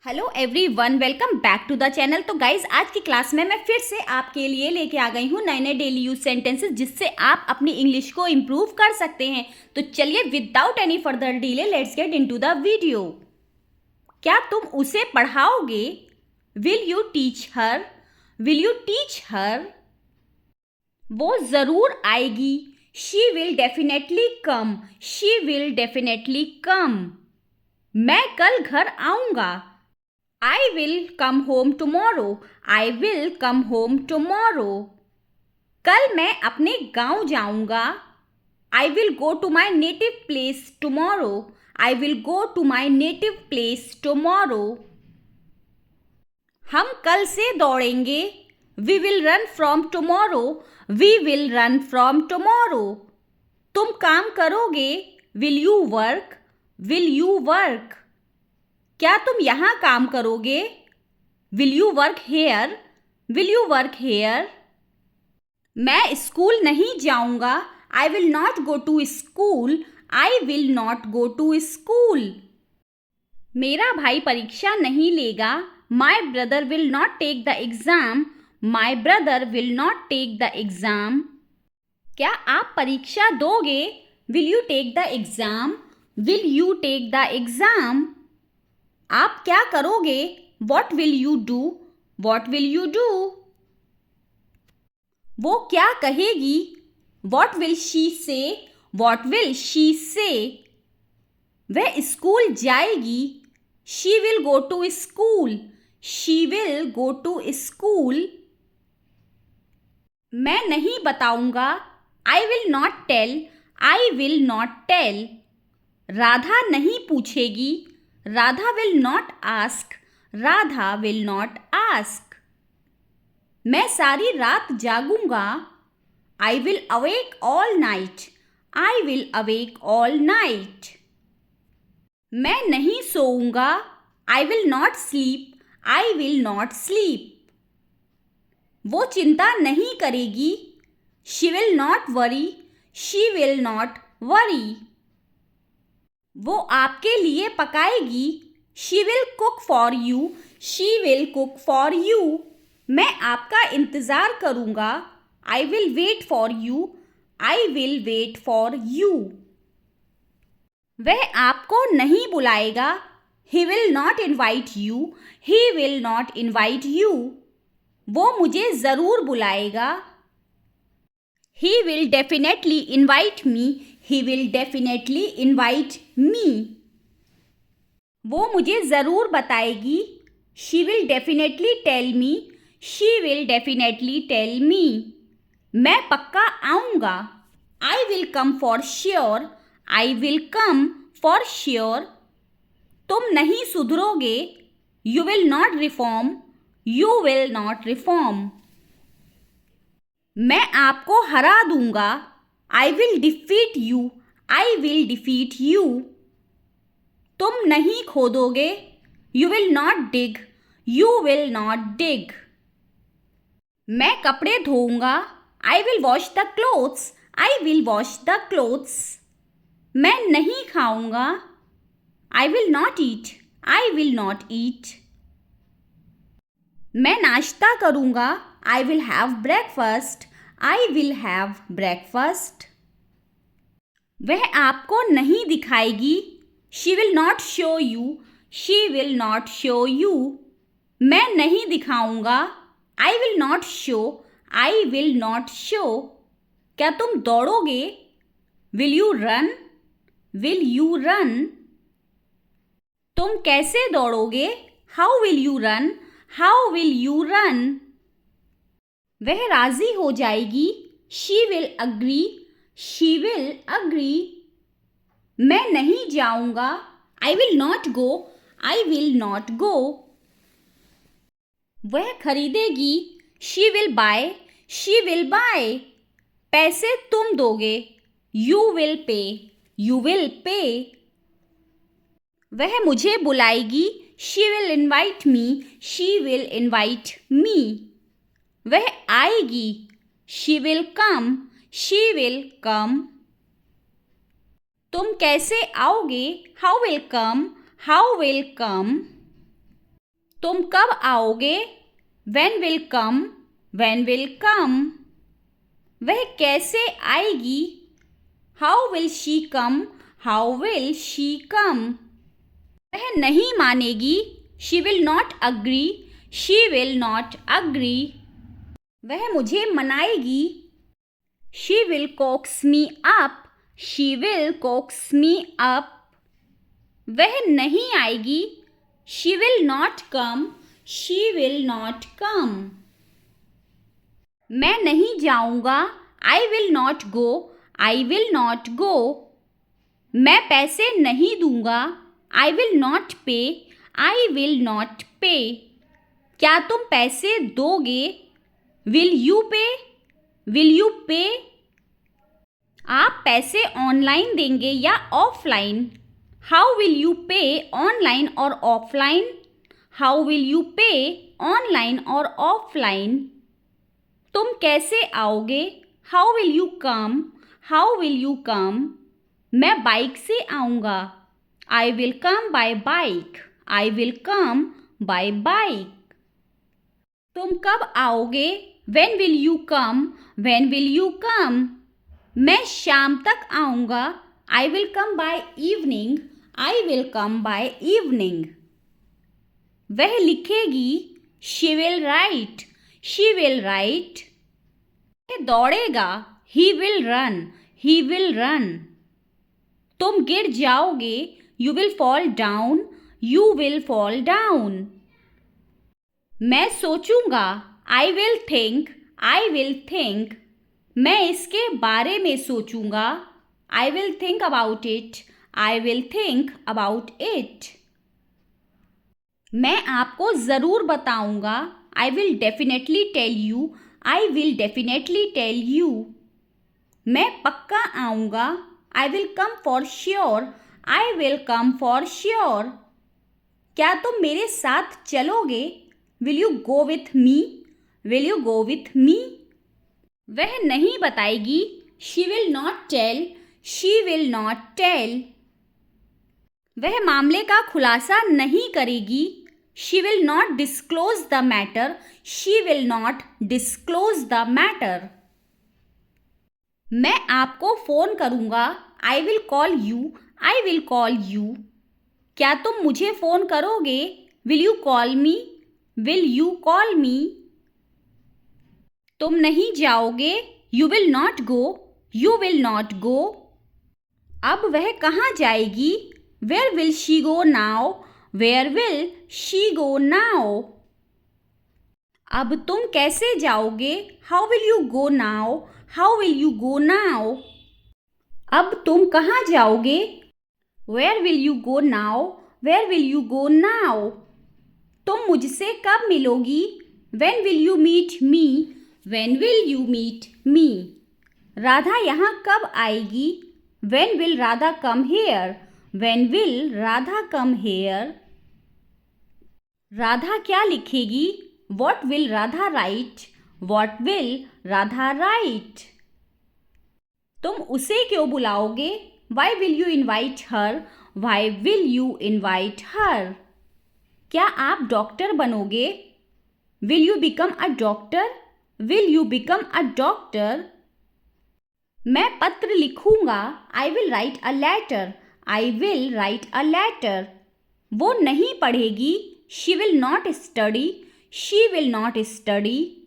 Hello everyone, welcome back to the channel. तो guys, आज की क्लास में मैं फिर से आपके लिए लेके आ गई हूँ नए नए डेली यूज सेंटेंसेस, जिससे आप अपनी इंग्लिश को इम्प्रूव कर सकते हैं। तो चलिए, without any further delay, let's get into the video. क्या तुम उसे पढ़ाओगे? Will you teach her? Will you teach her? वो जरूर आएगी। She will definitely come. She will definitely come. मैं कल घर आऊंगा। I will come home tomorrow. I will come home tomorrow. कल मैं अपने गांव जाऊंगा। I will go to my native place tomorrow. I will go to my native place tomorrow. हम कल से दौड़ेंगे। We will run from tomorrow. We will run from tomorrow. तुम काम करोगे। Will you work? Will you work? क्या तुम यहाँ काम करोगे? Will you work here? Will you work here? मैं स्कूल नहीं जाऊंगा। I will not go to school. I will not go to school. मेरा भाई परीक्षा नहीं लेगा। My brother will not take the exam. My brother will not take the exam. क्या आप परीक्षा दोगे? Will you take the exam? Will you take the exam? आप क्या करोगे? What will you do? What will you do? वो क्या कहेगी? What will she say? What will she say? वह स्कूल जाएगी। She will go to school. She will go to school. मैं नहीं बताऊंगा। I will not tell. I will not tell. Radha नहीं पूछेगी। Radha will not ask. Radha will not ask. मैं सारी रात जागूंगा। I will awake all night. I will awake all night. मैं नहीं सोऊंगा। I will not sleep. I will not sleep. वो चिंता नहीं करेगी। She will not worry. She will not worry. वो आपके लिए पकाएगी। She will cook for you. She will cook for you. मैं आपका इंतज़ार करूँगा। I will wait for you. I will wait for you. वह आपको नहीं बुलाएगा। He will not invite you. He will not invite you. वो मुझे ज़रूर बुलाएगा। He will definitely invite me. He will definitely invite me. वो मुझे ज़रूर बताएगी। She will definitely tell me. She will definitely tell me. मैं पक्का आऊँगा। I will come for sure. I will come for sure. तुम नहीं सुधरोगे। You will not reform. You will not reform. मैं आपको हरा दूंगा। I will defeat you. I will defeat you. तुम नहीं खोदोगे। You will not dig. You will not dig. मैं कपड़े धोऊंगा। I will wash the clothes. I will wash the clothes. मैं नहीं खाऊंगा। I will not eat. I will not eat. मैं नाश्ता करूंगा। I will have breakfast. I will have breakfast. वह आपको नहीं दिखाएगी। She will not show you. She will not show you. मैं नहीं दिखाऊंगा। I will not show. I will not show. क्या तुम दौड़ोगे? Will you run? Will you run? तुम कैसे दौड़ोगे? How will you run? How will you run? वह राजी हो जाएगी। She will agree. She will agree. मैं नहीं जाऊंगा। I will not go. I will not go. वह खरीदेगी। She will buy. She will buy. पैसे तुम दोगे। You will pay. You will pay. वह मुझे बुलाएगी। She will invite me. She will invite me. वह आएगी। She will come. She will come. तुम कैसे आओगे? How will come? How will come? तुम कब आओगे? When will come? When will come? वह कैसे आएगी? How will she come? How will she come? वह नहीं मानेगी. She will not agree. She will not agree. वह मुझे मनाएगी. She will coax me up. She will coax me up. वह नहीं आएगी. She will not come. She will not come. मैं नहीं जाऊंगा. I will not go. I will not go. मैं पैसे नहीं दूंगा. I will not pay. I will not pay. क्या तुम पैसे दोगे? Will you pay? Will you pay? आप पैसे ऑनलाइन देंगे या offline? How will you pay online or offline? How will you pay online or offline? तुम कैसे आओगे? How will you come? How will you come? मैं बाइक से आऊँगा. I will come by bike. I will come by bike. तुम कब आओगे? When will you come? When will you come? मैं शाम तक आऊँगा. I will come by evening. I will come by evening. वह लिखेगी. She will write. She will write. वह दौड़ेगा. He will run. He will run. तुम गिर जाओगे. You will fall down. You will fall down. मैं सोचूंगा. I will think. I will think. मैं इसके बारे में सोचूंगा. I will think about it. I will think about it. मैं आपको ज़रूर बताऊंगा. I will definitely tell you. I will definitely tell you. मैं पक्का आऊंगा. I will come for sure. I will come for sure. क्या तुम मेरे साथ चलोगे? Will you go with me? Will you go with me? वह नहीं बताएगी. She will not tell. She will not tell. वह मामले का खुलासा नहीं करेगी. She will not disclose the matter. She will not disclose the matter. मैं आपको फ़ोन करूँगा. I will call you. I will call you. क्या तुम मुझे फ़ोन करोगे? Will you call me? Will you call me? तुम नहीं जाओगे. You will not go. You will not go. अब वह कहाँ जाएगी? Where will she go now? Where will she go now? अब तुम कैसे जाओगे? How will you go now? How will you go now? अब तुम कहाँ जाओगे? Where will you go now? Where will you go now? तुम मुझसे कब मिलोगी? When will you meet me? When will you meet me? Radha यहाँ कब आएगी? When will Radha come here? When will Radha come here? Radha क्या लिखेगी? What will Radha write? What will Radha write? तुम उसे क्यों बुलाओगे? Why will you invite her? Why will you invite her? क्या आप doctor बनोगे? Will you become a doctor? Will you become a doctor? मैं पत्र लिखूंगा. I will write a letter. I will write a letter. वो नहीं पढ़ेगी. She will not study. She will not study.